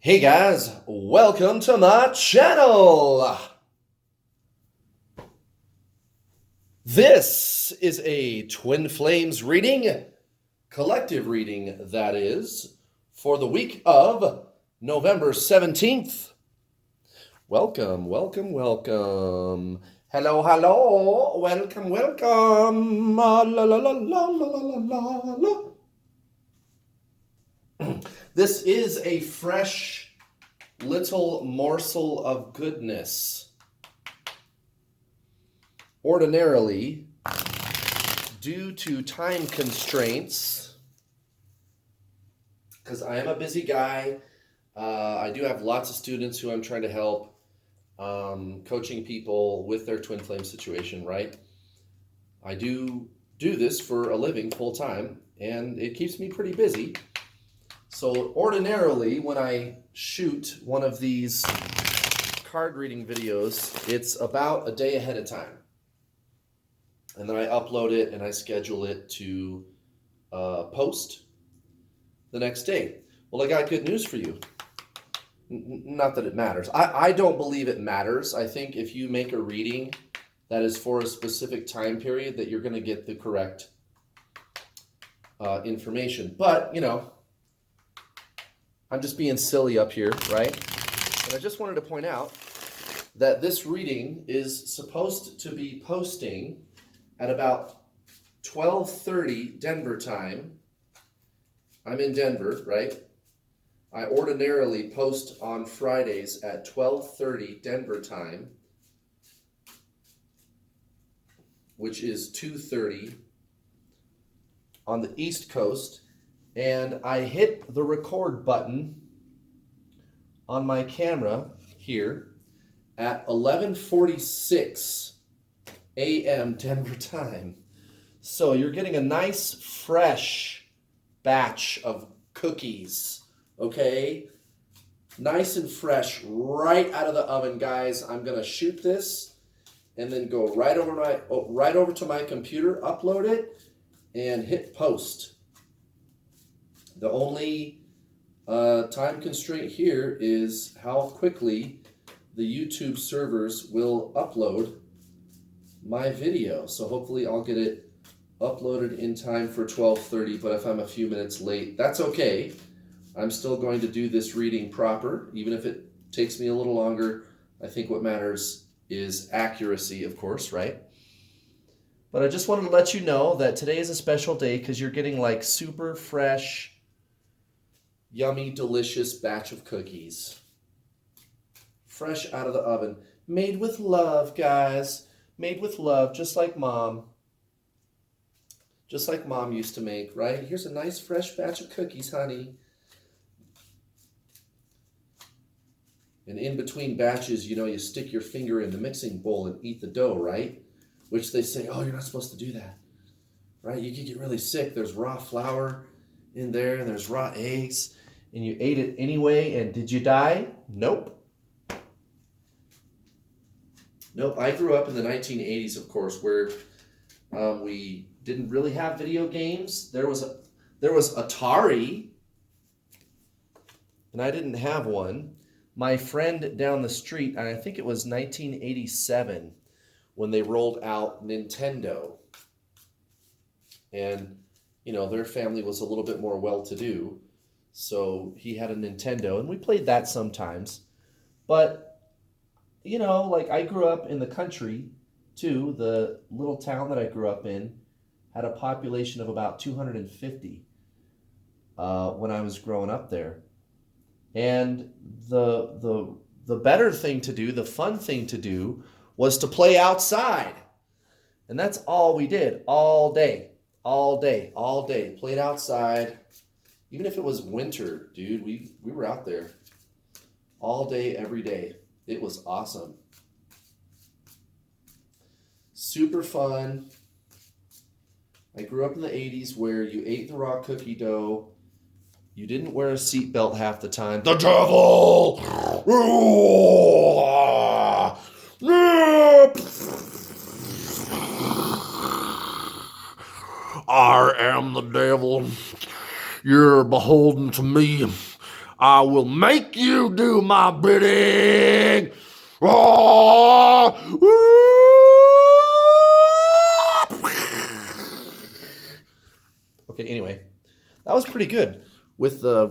Hey guys, welcome to my channel. This is a Twin Flames reading, collective reading that is, for the week of November 17th. Welcome, welcome, welcome. Hello, hello. Welcome, welcome. La, la, la, la, la, la, la, la. This is a fresh little morsel of goodness. Ordinarily, due to time constraints, because I am a busy guy, I do have lots of students who I'm trying to help, coaching people with their twin flame situation, right? I do this for a living full time, and it keeps me pretty busy. So ordinarily, when I shoot one of these card reading videos, it's about a day ahead of time. And then I upload it and I schedule it to post the next day. Well, I got good news for you. Not that it matters. I don't believe it matters. I think if you make a reading that is for a specific time period, that you're going to get the correct information. But, you know, I'm just being silly up here, right? And I just wanted to point out that this reading is supposed to be posting at about 12:30 Denver time. I'm in Denver, right? I ordinarily post on Fridays at 12:30 Denver time, which is 2:30 on the East Coast. And I hit the record button on my camera here at 11:46 a.m. Denver time. So you're getting a nice fresh batch of cookies, okay? Nice and fresh right out of the oven, guys. I'm gonna shoot this and then go right over to my computer, upload it, and hit post. The only time constraint here is how quickly the YouTube servers will upload my video. So hopefully I'll get it uploaded in time for 12:30, but if I'm a few minutes late, that's okay. I'm still going to do this reading proper, even if it takes me a little longer. I think what matters is accuracy, of course, right? But I just wanted to let you know that today is a special day because you're getting like super fresh, yummy, delicious batch of cookies. Fresh out of the oven. Made with love, guys. Made with love, just like Mom. Just like Mom used to make, right? Here's a nice fresh batch of cookies, honey. And in between batches, you know, you stick your finger in the mixing bowl and eat the dough, right? Which they say, oh, you're not supposed to do that, right? You could get really sick. There's raw flour in there, and there's raw eggs, and you ate it anyway, and did you die? Nope. Nope, I grew up in the 1980s, of course, where we didn't really have video games. There was Atari, and I didn't have one. My friend down the street, and I think it was 1987, when they rolled out Nintendo. And, you know, their family was a little bit more well-to-do, so he had a Nintendo, and we played that sometimes. But, you know, like I grew up in the country, too. The little town that I grew up in had a population of about 250 when I was growing up there. And the better thing to do, the fun thing to do, was to play outside. And that's all we did all day. All day, all day. Played outside. Even if it was winter, dude, we were out there all day, every day. It was awesome. Super fun. I grew up in the 80s where you ate the raw cookie dough. You didn't wear a seatbelt half the time. The devil! I am the devil. You're beholden to me. I will make you do my bidding. Oh, okay, anyway, that was pretty good with the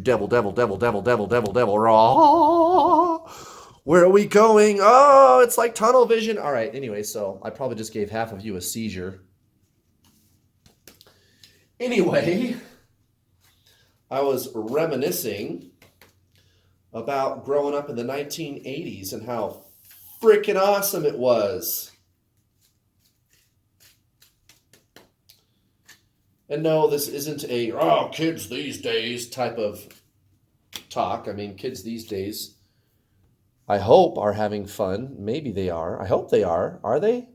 devil, devil, devil, devil, devil, devil, devil. Where are we going? Oh, it's like tunnel vision. All right, anyway, so I probably just gave half of you a seizure. Anyway, I was reminiscing about growing up in the 1980s and how freaking awesome it was. And no, this isn't a, oh, kids these days type of talk. I mean, kids these days, I hope, are having fun. Maybe they are. I hope they are. Are they?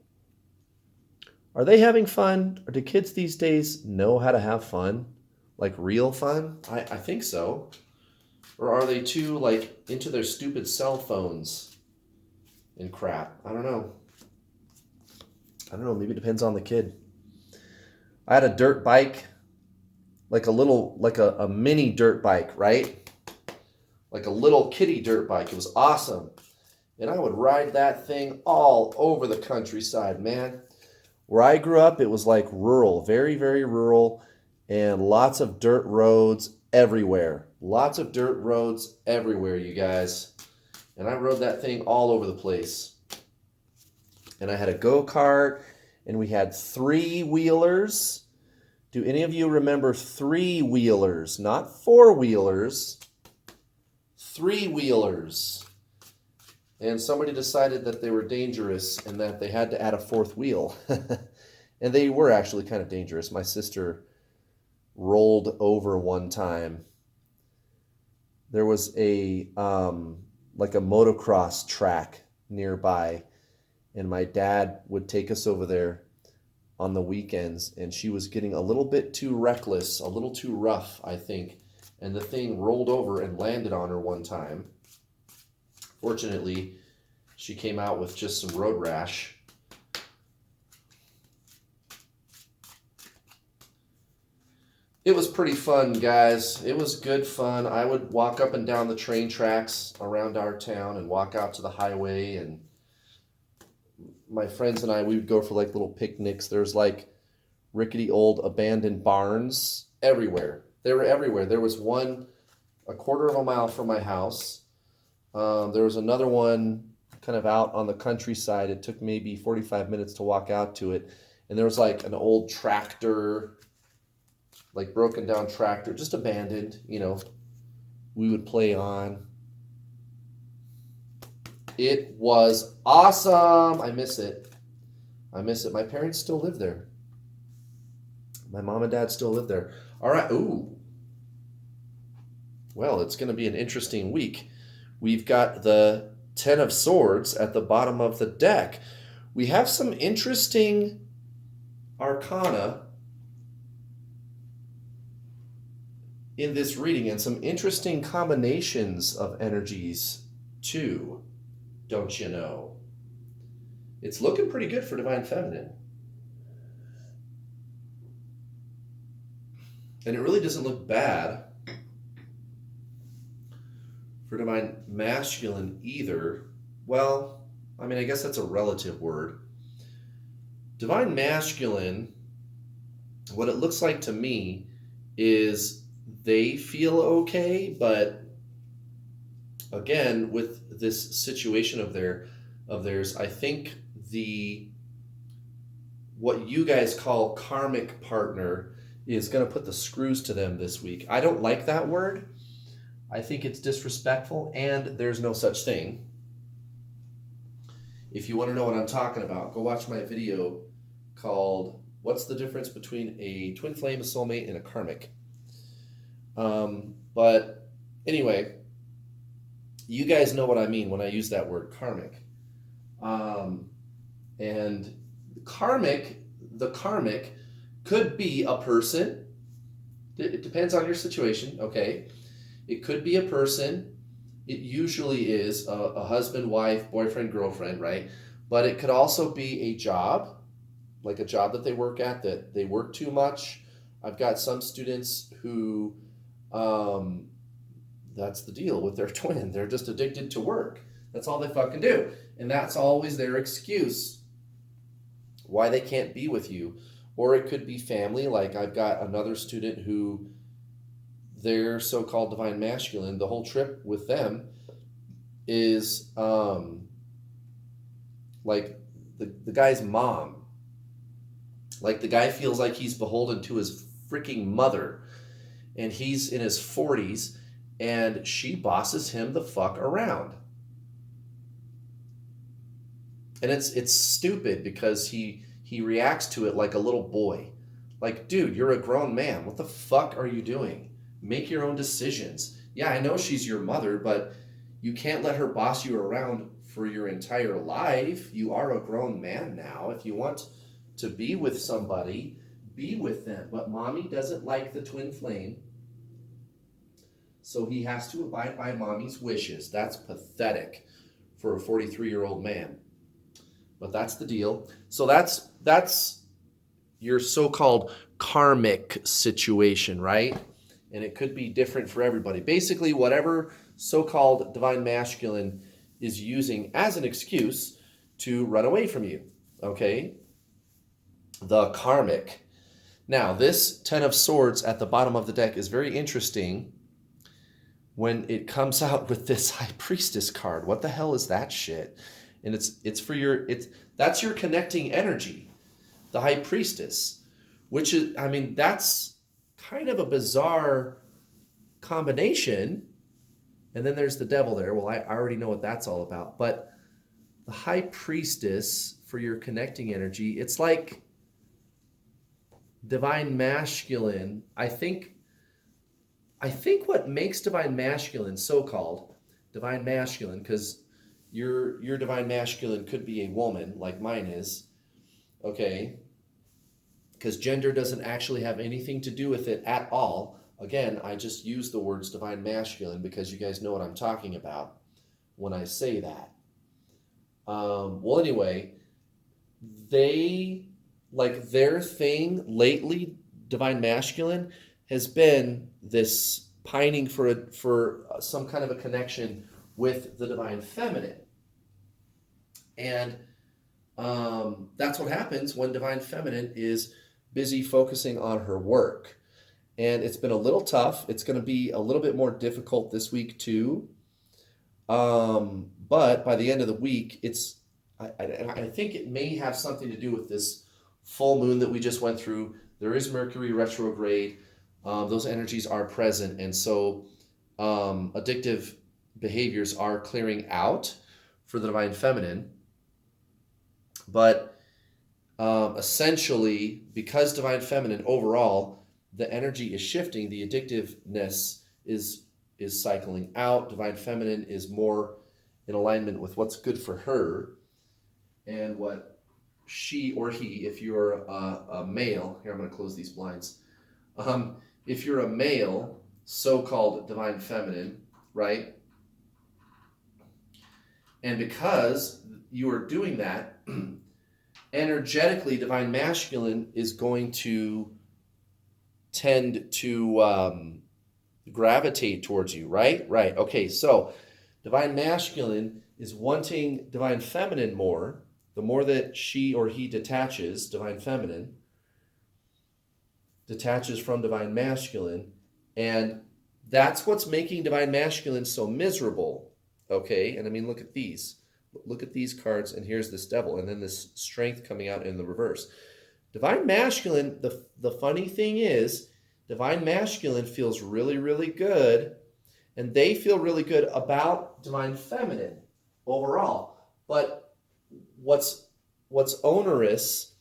Are they having fun? Or do kids these days know how to have fun? Like real fun? I think so. Or are they too, like, into their stupid cell phones and crap? I don't know. Maybe it depends on the kid. I had a dirt bike, like a mini dirt bike, right? Like a little kitty dirt bike. It was awesome. And I would ride that thing all over the countryside, man. Where I grew up, it was like rural, very, very rural, and lots of dirt roads everywhere. Lots of dirt roads everywhere, you guys. And I rode that thing all over the place. And I had a go-kart, and we had three-wheelers. Do any of you remember three-wheelers? Not four-wheelers, three-wheelers. And somebody decided that they were dangerous and that they had to add a fourth wheel. And they were actually kind of dangerous. My sister rolled over one time. There was a like a motocross track nearby, and my dad would take us over there on the weekends, and she was getting a little bit too reckless, a little too rough, I think, and the thing rolled over and landed on her one time. Fortunately, she came out with just some road rash. It was pretty fun, guys. It was good fun. I would walk up and down the train tracks around our town and walk out to the highway, and my friends and I, we would go for like little picnics. There's like rickety old abandoned barns everywhere. They were everywhere. There was one a quarter of a mile from my house. There was another one kind of out on the countryside. It took maybe 45 minutes to walk out to it. And there was like an old tractor, like broken down tractor, just abandoned, we would play on. It was awesome. I miss it. My parents still live there. My mom and dad still live there. All right. Ooh. Well, it's going to be an interesting week. We've got the 10 of Swords at the bottom of the deck. We have some interesting arcana in this reading and some interesting combinations of energies too, don't you know? It's looking pretty good for Divine Feminine. And it really doesn't look bad for Divine Masculine either. Well, I mean, I guess that's a relative word. Divine Masculine, what it looks like to me is they feel okay, but again, with this situation of theirs, I think what you guys call karmic partner is going to put the screws to them this week. I don't like that word. I think it's disrespectful, and there's no such thing. If you want to know what I'm talking about, go watch my video called What's the Difference Between a Twin Flame, a Soulmate, and a Karmic? But anyway, you guys know what I mean when I use that word karmic. And the karmic could be a person. It depends on your situation, okay? It could be a person. It usually is a husband, wife, boyfriend, girlfriend, right? But it could also be a job, like a job that they work at, that they work too much. I've got some students who Um, that's the deal with their twin. They're just addicted to work. That's all they fucking do. And that's always their excuse why they can't be with you. Or it could be family. Like I've got another student who their so-called divine masculine, the whole trip with them is like the guy's mom. Like the guy feels like he's beholden to his freaking mother, and he's in his 40s, and she bosses him the fuck around. And it's stupid because he reacts to it like a little boy. Like, dude, you're a grown man. What the fuck are you doing? Make your own decisions. Yeah, I know she's your mother, but you can't let her boss you around for your entire life. You are a grown man now. If you want to be with somebody, be with them. But mommy doesn't like the twin flame, so he has to abide by mommy's wishes. That's pathetic for a 43-year-old man. But that's the deal. So that's your so-called karmic situation, right? And it could be different for everybody. Basically, whatever so-called divine masculine is using as an excuse to run away from you, okay? The karmic. Now, this Ten of Swords at the bottom of the deck is very interesting when it comes out with this High Priestess card. What the hell is that shit? And it's for your that's your connecting energy, the High Priestess, which is, I mean, that's kind of a bizarre combination. And then there's the Devil there. Well, I already know what that's all about. But the High Priestess for your connecting energy, it's like divine masculine. I think what makes divine masculine, so-called divine masculine, because your divine masculine could be a woman like mine is, okay? Because gender doesn't actually have anything to do with it at all. Again, I just use the words divine masculine because you guys know what I'm talking about when I say that. Well, anyway, they, like, their thing lately, divine masculine, has been this pining for some kind of a connection with the divine feminine. And that's what happens when divine feminine is busy focusing on her work. And it's been a little tough. It's going to be a little bit more difficult this week too. But by the end of the week, I think it may have something to do with this full moon that we just went through. There is Mercury retrograde. Those energies are present. And so addictive behaviors are clearing out for the divine feminine. But essentially, because divine feminine overall, the energy is shifting, the addictiveness is cycling out. Divine feminine is more in alignment with what's good for her and what she or he, if you're a male, here I'm going to close these blinds. If you're a male, so-called divine feminine, right? And because you are doing that, energetically, divine masculine is going to tend to gravitate towards you, right? Right. Okay, so divine masculine is wanting divine feminine more. The more that she or he detaches, divine feminine detaches from divine masculine, and that's what's making divine masculine so miserable, okay? And I mean, look at these. Look at these cards, and here's this Devil, and then this Strength coming out in the reverse. Divine masculine, the funny thing is, divine masculine feels really, really good, and they feel really good about divine feminine overall. But what's onerous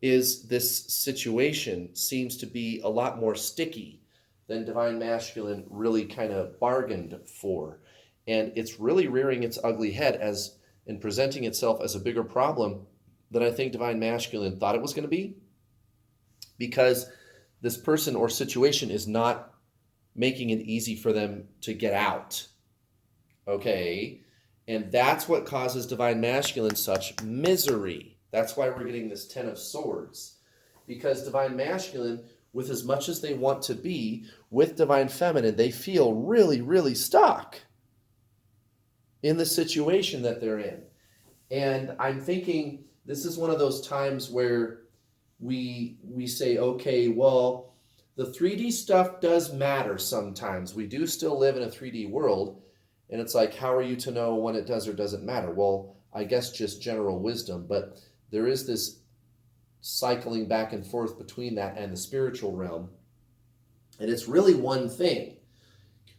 is this situation seems to be a lot more sticky than divine masculine really kind of bargained for. And it's really rearing its ugly head and presenting itself as a bigger problem than I think divine masculine thought it was going to be, because this person or situation is not making it easy for them to get out. Okay? And that's what causes divine masculine such misery. That's why we're getting this Ten of Swords. Because divine masculine with as much as they want to be with divine feminine, they feel really, really stuck in the situation that they're in. And I'm thinking this is one of those times where we say, okay, well, the 3D stuff does matter sometimes. We do still live in a 3D world. And it's like, how are you to know when it does or doesn't matter? Well, I guess just general wisdom. But there is this cycling back and forth between that and the spiritual realm. And it's really one thing.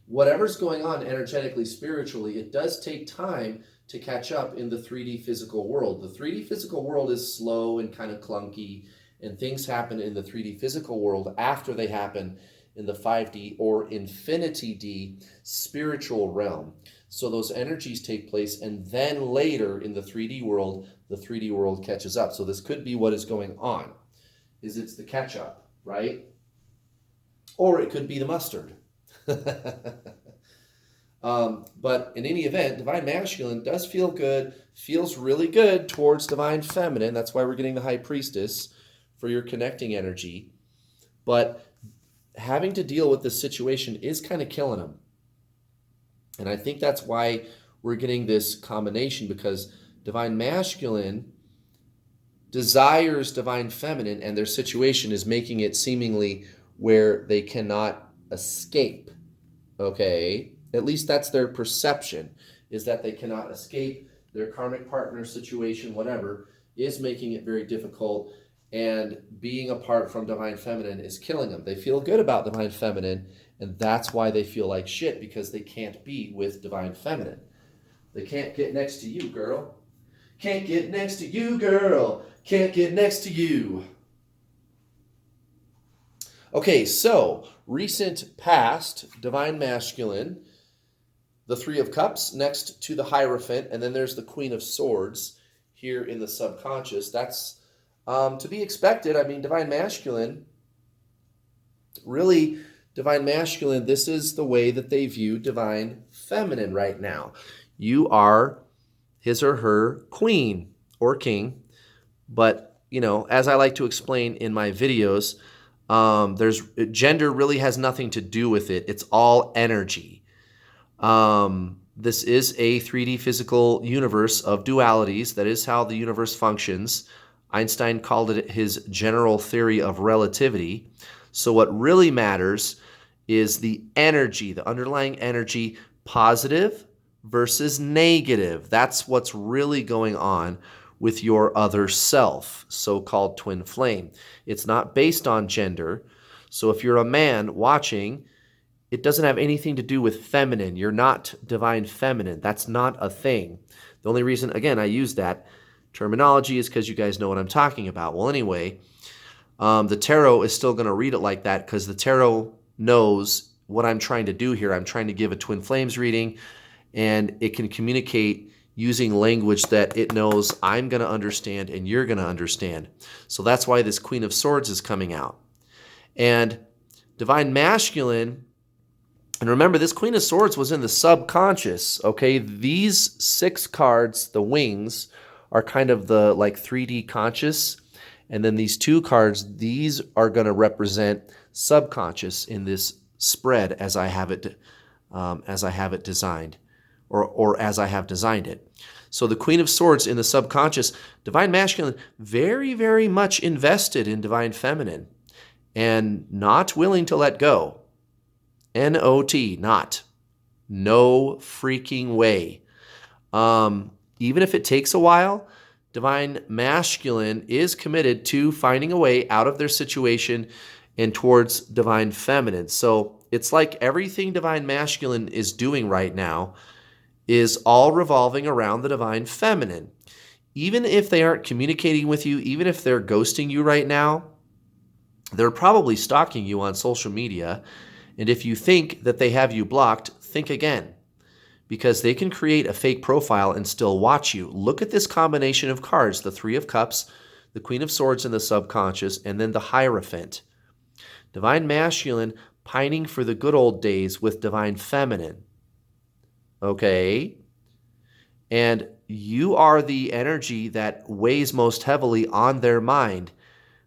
Whatever's going on energetically, spiritually, it does take time to catch up in the 3D physical world. The 3D physical world is slow and kind of clunky, and things happen in the 3D physical world after they happen in the 5D or infinity D spiritual realm. So those energies take place, and then later in the 3D world, the 3D world catches up. So this could be what is going on, is it's the catch up, right? Or it could be the mustard. But in any event, divine masculine does feel good, feels really good towards divine feminine. That's why we're getting the high priestess for your connecting energy. But having to deal with this situation is kind of killing them. And I think that's why we're getting this combination, because divine masculine desires divine feminine, and their situation is making it seemingly where they cannot escape. Okay? At least that's their perception, is that they cannot escape. Their karmic partner situation, whatever, is making it very difficult, and being apart from divine feminine is killing them. They feel good about divine feminine, and that's why they feel like shit, because they can't be with divine feminine. They can't get next to you, girl. Can't get next to you, girl. Can't get next to you. Okay, so recent past, divine masculine, the Three of Cups next to the Hierophant, and then there's the Queen of Swords here in the subconscious. That's to be expected. I mean, divine masculine, really, divine masculine, this is the way that they view divine feminine right now. You are his or her queen or king, but, you know, as I like to explain in my videos, there's gender really has nothing to do with it. It's all energy. This is a 3D physical universe of dualities. That is how the universe functions. Einstein called it his general theory of relativity. So what really matters is the energy, the underlying energy, positive versus negative. That's what's really going on with your other self, so-called twin flame. It's not based on gender. So if you're a man watching, it doesn't have anything to do with feminine. You're not divine feminine. That's not a thing. The only reason, again, I use that terminology is because you guys know what I'm talking about. Well, anyway, the tarot is still going to read it like that, because the tarot knows what I'm trying to do here. I'm trying to give a twin flames reading, and it can communicate using language that it knows I'm going to understand and you're going to understand. So that's why this Queen of Swords is coming out. And divine masculine, and remember, this Queen of Swords was in the subconscious, okay? These 6 cards, the wings, are kind of the like 3D conscious. And then these 2 cards, these are going to represent subconscious in this spread as I have it designed, or as I have designed it. So the Queen of Swords in the subconscious, divine masculine, very, very much invested in divine feminine and not willing to let go. N-O-T, not. No freaking way. Even if it takes a while, divine masculine is committed to finding a way out of their situation and towards divine feminine. So it's like everything divine masculine is doing right now is all revolving around the divine feminine. Even if they aren't communicating with you, even if they're ghosting you right now, they're probably stalking you on social media. And if you think that they have you blocked, think again, because they can create a fake profile and still watch you. Look at this combination of cards, the Three of Cups, the Queen of Swords in the subconscious, and then the Hierophant. Divine masculine pining for the good old days with divine feminine. Okay? And you are the energy that weighs most heavily on their mind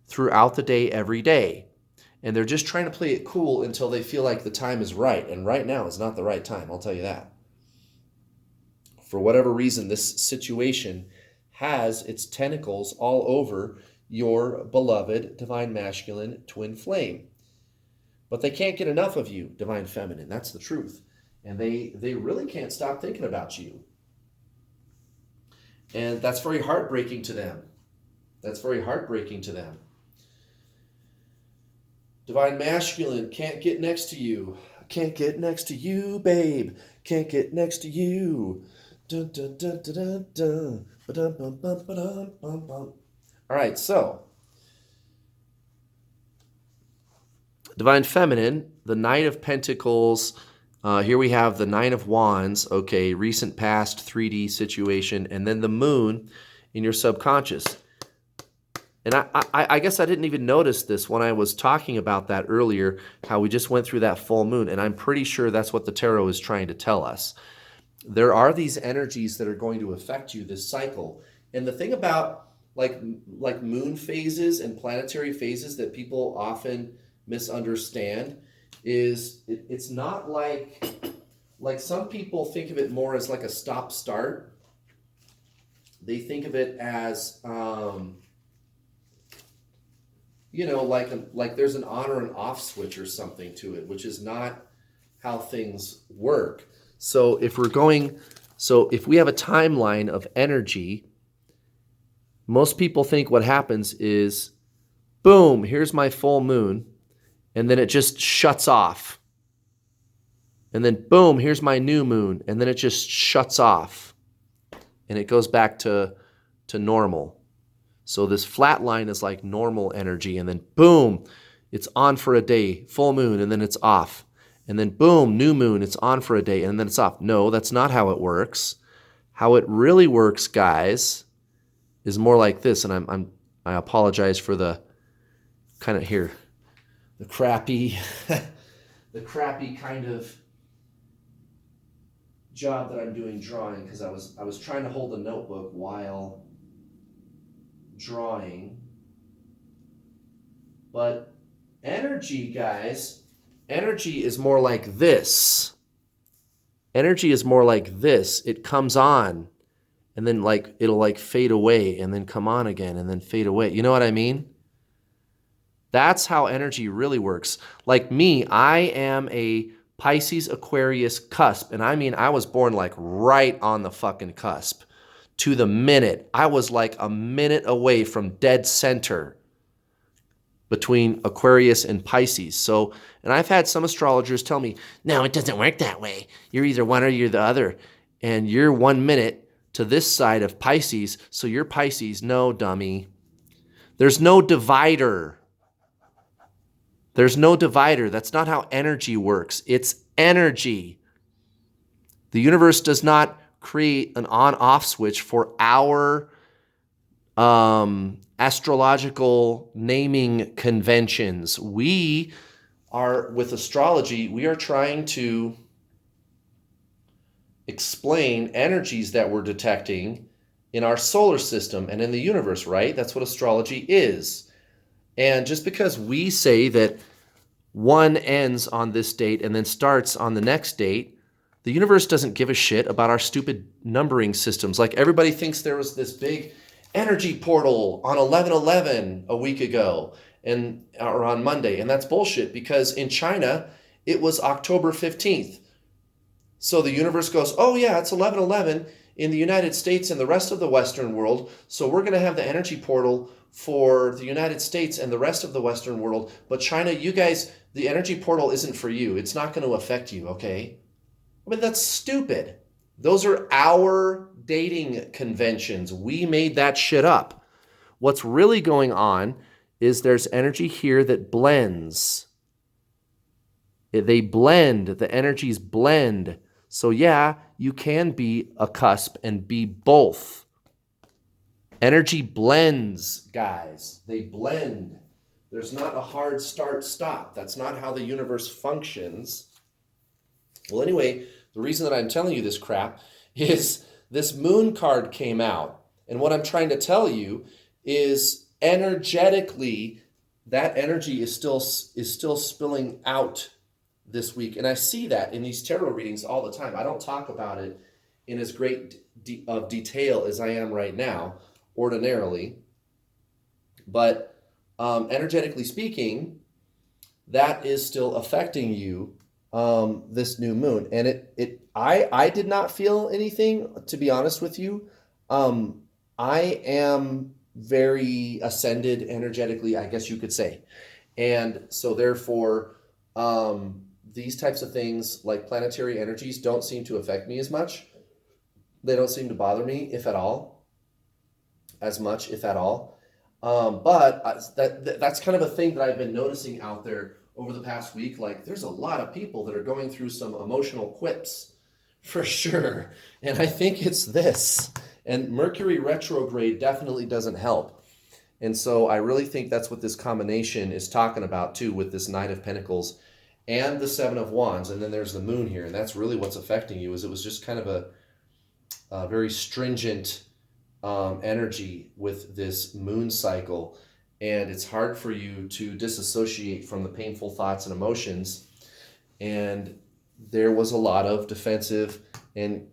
throughout the day, every day. And they're just trying to play it cool until they feel like the time is right. And right now is not the right time, I'll tell you that. For whatever reason, this situation has its tentacles all over your beloved divine masculine twin flame. But they can't get enough of you, divine feminine. That's the truth. And they really can't stop thinking about you. And that's very heartbreaking to them. That's very heartbreaking to them. Divine masculine can't get next to you. Can't get next to you, babe. Can't get next to you. Dun, dun, dun, dun, dun, dun. Ba-dum, bum, bum, ba-dum, bum, bum. All right, so divine feminine, the Knight of Pentacles. Here we have the Nine of Wands. Okay, recent past 3D situation, and then the Moon in your subconscious. And I guess I didn't even notice this when I was talking about that earlier, how we just went through that full moon, and I'm pretty sure that's what the tarot is trying to tell us. There are these energies that are going to affect you this cycle. And the thing about like moon phases and planetary phases that people often misunderstand is it's not like some people think of it more as like a stop-start. They think of it as like there's an on or an off switch or something to it, which is not how things work. So if we have a timeline of energy, most people think what happens is, boom, here's my full moon, and then it just shuts off. And then boom, here's my new moon, and then it just shuts off. And it goes back to normal. So this flat line is like normal energy, and then boom, it's on for a day, full moon, and then it's off. And then boom, new moon, it's on for a day, and then it's off. No, that's not how it works. How it really works, guys, is more like this. And I apologize for the kind of here, the crappy, the crappy kind of job that I'm doing drawing, because I was trying to hold the notebook while drawing. But energy, guys, energy is more like this. Energy is more like this. It comes on, and then it'll fade away, and then come on again, and then fade away. You know what I mean? That's how energy really works. Like me, I am a Pisces Aquarius cusp, and I mean I was born like right on the fucking cusp. To the minute. I was like a minute away from dead center between Aquarius and Pisces. So, and I've had some astrologers tell me, no, it doesn't work that way. You're either one or you're the other. And you're 1 minute to this side of Pisces, so you're Pisces. No, dummy. There's no divider. There's no divider. That's not how energy works. It's energy. The universe does not create an on-off switch for our astrological naming conventions. We are, with astrology, we are trying to explain energies that we're detecting in our solar system and in the universe, right? That's what astrology is. And just because we say that one ends on this date and then starts on the next date, the universe doesn't give a shit about our stupid numbering systems. Like everybody thinks there was this big energy portal on 11/11 a week ago or on Monday. And that's bullshit, because in China, it was October 15th. So the universe goes, oh yeah, it's 11/11 in the United States and the rest of the Western world. So we're going to have the energy portal for the United States and the rest of the Western world. But China, you guys, the energy portal isn't for you. It's not going to affect you, okay? I mean, that's stupid. Those are our dating conventions. We made that shit up. What's really going on is there's energy here that blends. They blend. The energies blend. So yeah, you can be a cusp and be both. Energy blends, guys. They blend. There's not a hard start-stop. That's not how the universe functions. Well, anyway, the reason that I'm telling you this crap is this moon card came out. And what I'm trying to tell you is energetically, that energy is still spilling out this week, and I see that in these tarot readings all the time. I don't talk about it in as great of detail as I am right now, ordinarily, but energetically speaking, that is still affecting you this new moon. And I did not feel anything, to be honest with you. um, I am very ascended energetically, I guess you could say, and so therefore these types of things like planetary energies don't seem to affect me as much. They don't seem to bother me, if at all, as much, if at all. But that's kind of a thing that I've been noticing out there over the past week. Like, there's a lot of people that are going through some emotional quips, for sure. And I think it's this. And Mercury retrograde definitely doesn't help. And so I really think that's what this combination is talking about too, with this Knight of Pentacles and the Seven of Wands. And then there's the moon here. And that's really what's affecting you. Is it was just kind of a very stringent energy with this moon cycle, and it's hard for you to disassociate from the painful thoughts and emotions. And there was a lot of defensive and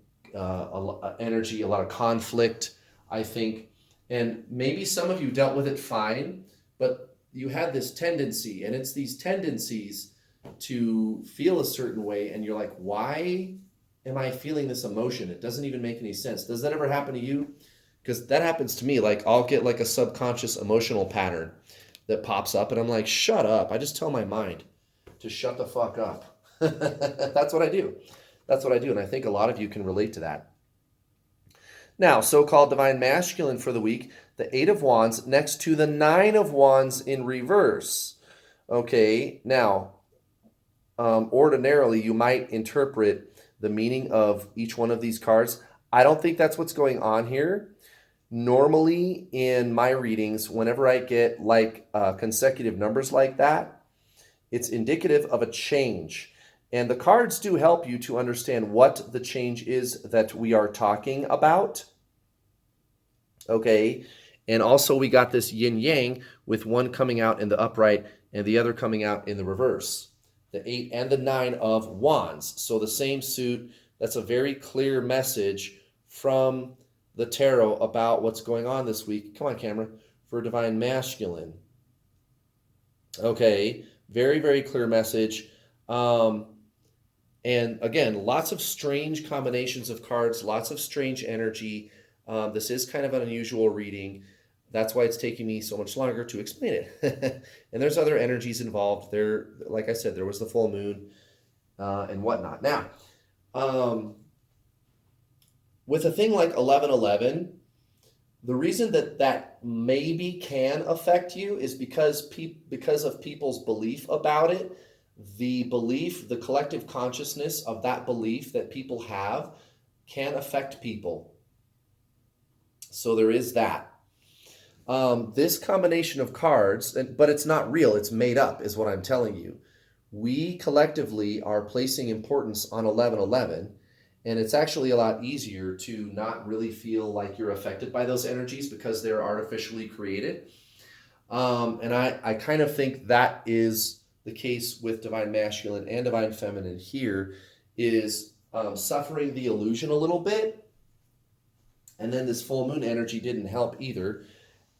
energy, a lot of conflict, I think. And maybe some of you dealt with it fine, but you had this tendency, and it's these tendencies to feel a certain way, and you're like, why am I feeling this emotion? It doesn't even make any sense. Does that ever happen to you? Because that happens to me. Like, I'll get like a subconscious emotional pattern that pops up, and I'm like, shut up. I just tell my mind to shut the fuck up. That's what I do. That's what I do. And I think a lot of you can relate to that. Now, so-called divine masculine for the week, the Eight of Wands next to the Nine of Wands in reverse. Okay, now, ordinarily, you might interpret the meaning of each one of these cards. I don't think that's what's going on here. Normally, in my readings, whenever I get like consecutive numbers like that, it's indicative of a change. And the cards do help you to understand what the change is that we are talking about. Okay. And also we got this yin yang with one coming out in the upright and the other coming out in the reverse. The 8 and the 9 of Wands. So the same suit. That's a very clear message from the tarot about what's going on this week. Come on, camera. For divine masculine. Okay. Very, very clear message. And again, lots of strange combinations of cards, lots of strange energy. This is kind of an unusual reading. That's why it's taking me so much longer to explain it. And there's other energies involved. There, like I said, there was the full moon and whatnot. Now, with a thing like 1111, the reason that that maybe can affect you is because of people's belief about it. The belief, the collective consciousness of that belief that people have can affect people. So there is that. This combination of cards, but it's not real, it's made up, is what I'm telling you. We collectively are placing importance on 1111, and it's actually a lot easier to not really feel like you're affected by those energies because they're artificially created. And I kind of think that is the case with divine masculine and divine feminine here, is suffering the illusion a little bit. And then this full moon energy didn't help either,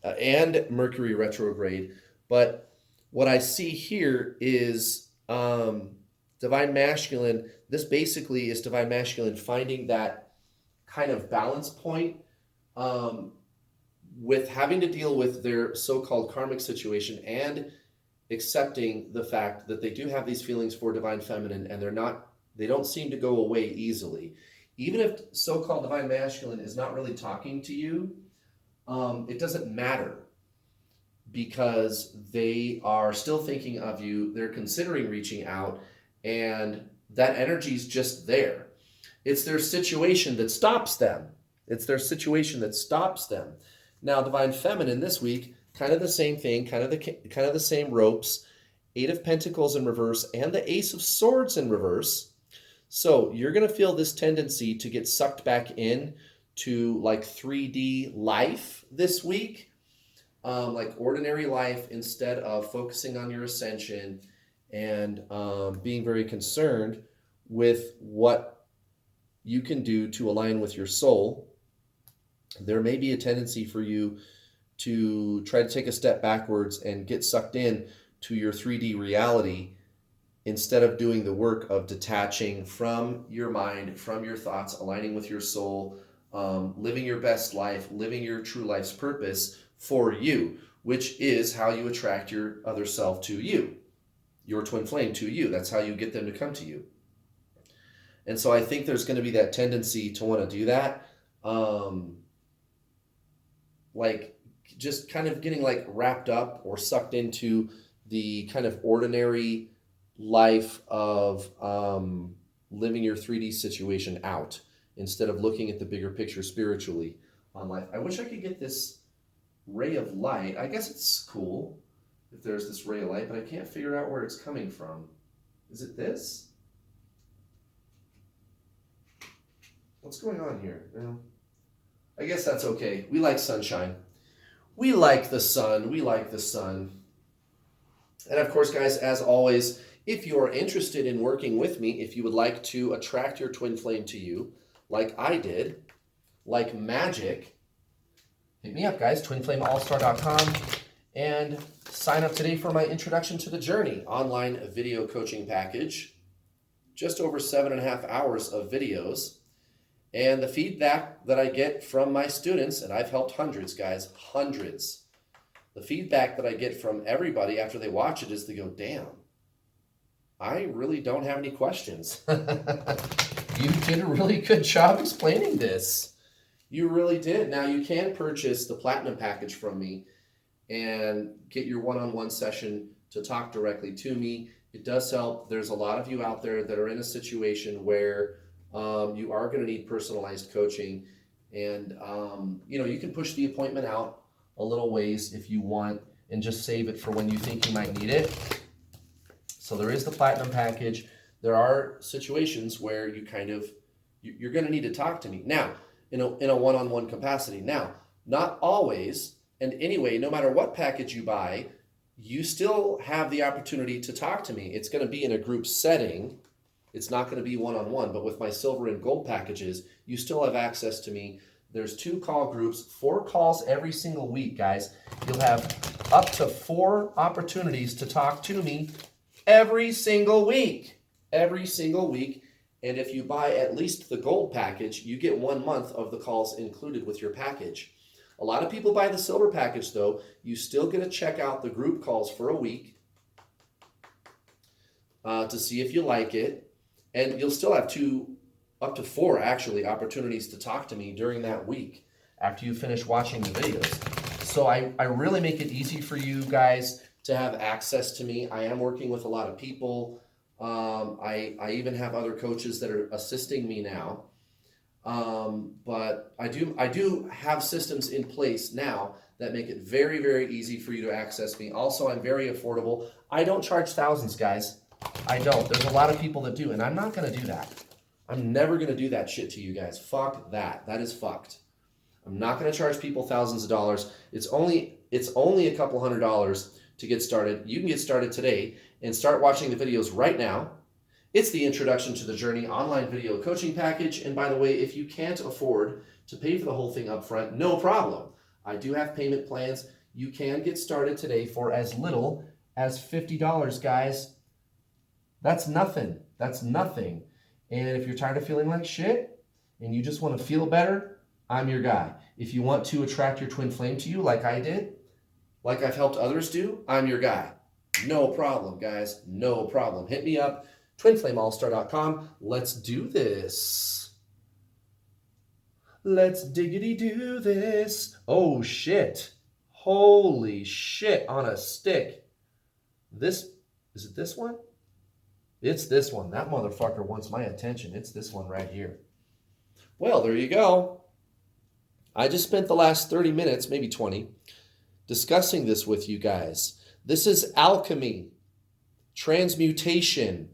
and Mercury retrograde. But what I see here is divine masculine. This basically is divine masculine finding that kind of balance point with having to deal with their so-called karmic situation and accepting the fact that they do have these feelings for divine feminine, and they don't seem to go away easily. Even if so-called divine masculine is not really talking to you, it doesn't matter, because they are still thinking of you. They're considering reaching out, and that energy is just there. It's their situation that stops them. It's their situation that stops them. Now, divine feminine this week, kind of the same thing, kind of the same ropes. 8 of Pentacles in reverse and the Ace of Swords in reverse. So you're going to feel this tendency to get sucked back in to like 3D life this week. like ordinary life instead of focusing on your ascension and being very concerned with what you can do to align with your soul, there may be a tendency for you to try to take a step backwards and get sucked in to your 3D reality instead of doing the work of detaching from your mind, from your thoughts, aligning with your soul, living your best life, living your true life's purpose for you, which is how you attract your other self to you, your twin flame to you. That's how you get them to come to you. And so I think there's going to be that tendency to want to do that. Like just kind of getting like wrapped up or sucked into the kind of ordinary life of living your 3D situation out instead of looking at the bigger picture spiritually on life. I wish I could get this ray of light. I guess it's cool if there's this ray of light, but I can't figure out where it's coming from. Is it this? What's going on here? No. I guess that's okay. We like sunshine. We like the sun. We like the sun. And of course, guys, as always, if you're interested in working with me, if you would like to attract your twin flame to you, like I did, like magic, hit me up, guys, twinflameallstar.com, and sign up today for my Introduction to the Journey online video coaching package. Just over 7.5 hours of videos. And the feedback that I get from my students, and I've helped hundreds, guys, hundreds. The feedback that I get from everybody after they watch it is they go, damn, I really don't have any questions. You did a really good job explaining this. You really did. Now you can purchase the Platinum package from me and get your one-on-one session to talk directly to me. It does help. There's a lot of you out there that are in a situation where you are going to need personalized coaching, and you can push the appointment out a little ways if you want and just save it for when you think you might need it. So there is the Platinum package. There are situations where you're going to need to talk to me now in a one-on-one capacity. Now, not always, and anyway, no matter what package you buy, you still have the opportunity to talk to me. It's going to be in a group setting. It's not going to be one-on-one, but with my silver and gold packages, you still have access to me. There's 2 call groups, 4 calls every single week, guys. You'll have up to 4 opportunities to talk to me every single week. Every single week. And if you buy at least the gold package, you get 1 month of the calls included with your package. A lot of people buy the silver package, though. You still get to check out the group calls for a week to see if you like it. And you'll still have up to 4 actually opportunities to talk to me during that week after you finish watching the videos. So I really make it easy for you guys to have access to me. I am working with a lot of people. I even have other coaches that are assisting me now. But I do have systems in place now that make it very, very easy for you to access me. Also, I'm very affordable. I don't charge thousands, guys. I don't. There's a lot of people that do, and I'm not going to do that. I'm never going to do that shit to you guys. Fuck that. That is fucked. I'm not going to charge people thousands of dollars. It's only a couple $100 to get started. You can get started today and start watching the videos right now. It's the Introduction to the Journey online video coaching package. And by the way, if you can't afford to pay for the whole thing up front, no problem. I do have payment plans. You can get started today for as little as $50, guys. That's nothing. That's nothing. And if you're tired of feeling like shit and you just want to feel better, I'm your guy. If you want to attract your twin flame to you like I did, like I've helped others do, I'm your guy. No problem, guys. No problem. Hit me up, twinflameallstar.com. Let's do this. Let's diggity do this. Oh, shit. Holy shit on a stick. Is it this one? It's this one. That motherfucker wants my attention. It's this one right here. Well, there you go. I just spent the last 30 minutes, maybe 20, discussing this with you guys. This is alchemy, transmutation,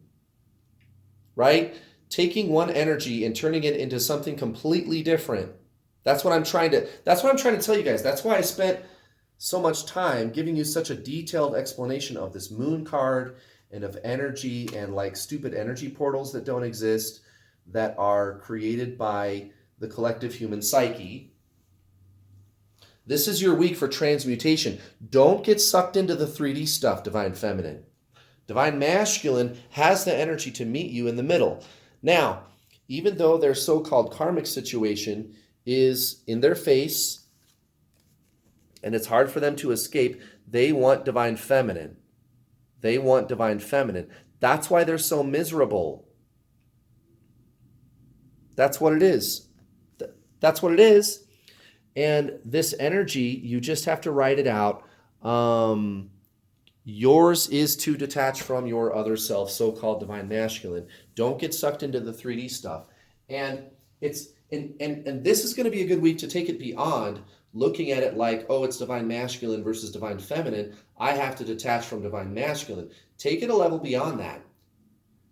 right? Taking one energy and turning it into something completely different. That's what I'm trying to tell you guys. That's why I spent so much time giving you such a detailed explanation of this moon card and of energy and like stupid energy portals that don't exist, that are created by the collective human psyche. This is your week for transmutation. Don't get sucked into the 3D stuff, Divine Feminine. Divine Masculine has the energy to meet you in the middle. Now, even though their so-called karmic situation is in their face and it's hard for them to escape, they want Divine Feminine. They want Divine Feminine. That's why they're so miserable. That's what it is. That's what it is. And this energy, you just have to write it out. Yours is to detach from your other self, so-called Divine Masculine. Don't get sucked into the 3D stuff. And this is going to be a good week to take it beyond looking at it like, oh, it's Divine Masculine versus Divine Feminine. I have to detach from Divine Masculine. Take it a level beyond that.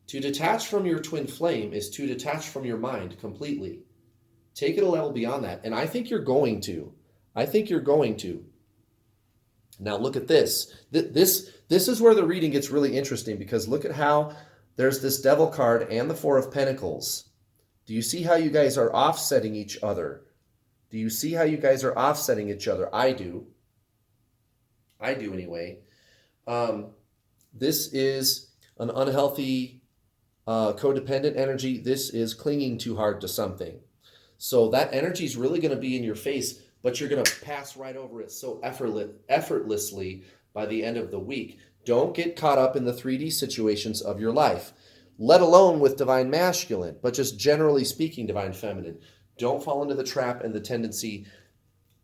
To detach from your twin flame is to detach from your mind completely. Take it a level beyond that. And I think you're going to. I think you're going to. Now look at this. This is where the reading gets really interesting, because look at how there's this Devil card and the Four of Pentacles. Do you see how you guys are offsetting each other? Do you see how you guys are offsetting each other? I do. I do anyway. This is an unhealthy codependent energy. This is clinging too hard to something. So that energy is really going to be in your face, but you're going to pass right over it so effortlessly by the end of the week. Don't get caught up in the 3D situations of your life, let alone with Divine Masculine, but just generally speaking, Divine Feminine. Don't fall into the trap and the tendency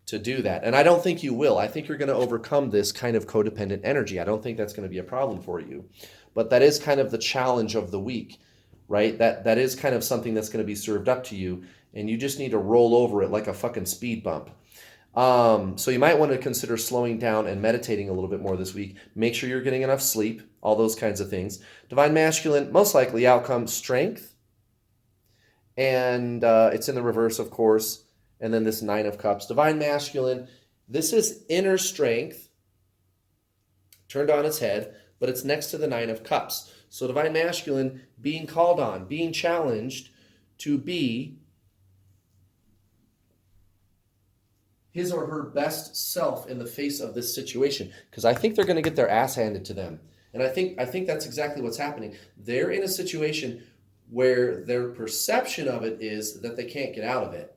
to do that. And I don't think you will. I think you're going to overcome this kind of codependent energy. I don't think that's going to be a problem for you. But that is kind of the challenge of the week, right? That is kind of something that's going to be served up to you, and you just need to roll over it like a fucking speed bump. So you might want to consider slowing down and meditating a little bit more this week. Make sure you're getting enough sleep, all those kinds of things. Divine Masculine, most likely outcome strength. And it's in the reverse, of course. And then this Nine of Cups. Divine Masculine, this is inner strength turned on its head, but it's next to the Nine of Cups. So Divine Masculine being called on, being challenged to be his or her best self in the face of this situation, because I think they're going to get their ass handed to them. And I think that's exactly what's happening. They're in a situation where their perception of it is that they can't get out of it.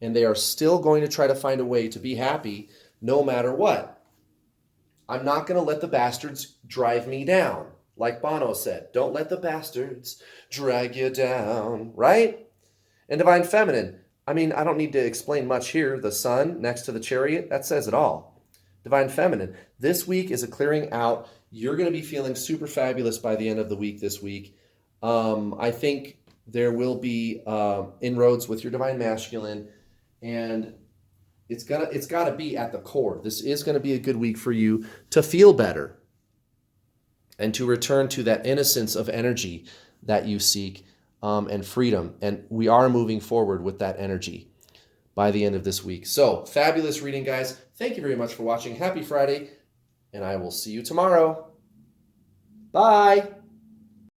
And they are still going to try to find a way to be happy no matter what. I'm not going to let the bastards drive me down. Like Bono said, don't let the bastards drag you down, right? And Divine Feminine, I mean, I don't need to explain much here. The sun next to the Chariot, that says it all. Divine Feminine, this week is a clearing out. You're going to be feeling super fabulous by the end of the week this week. I think there will be inroads with your Divine Masculine, and it's got to be at the core. This is going to be a good week for you to feel better and to return to that innocence of energy that you seek. And freedom. And we are moving forward with that energy by the end of this week. So, fabulous reading, guys. Thank you very much for watching. Happy Friday, and I will see you tomorrow. Bye.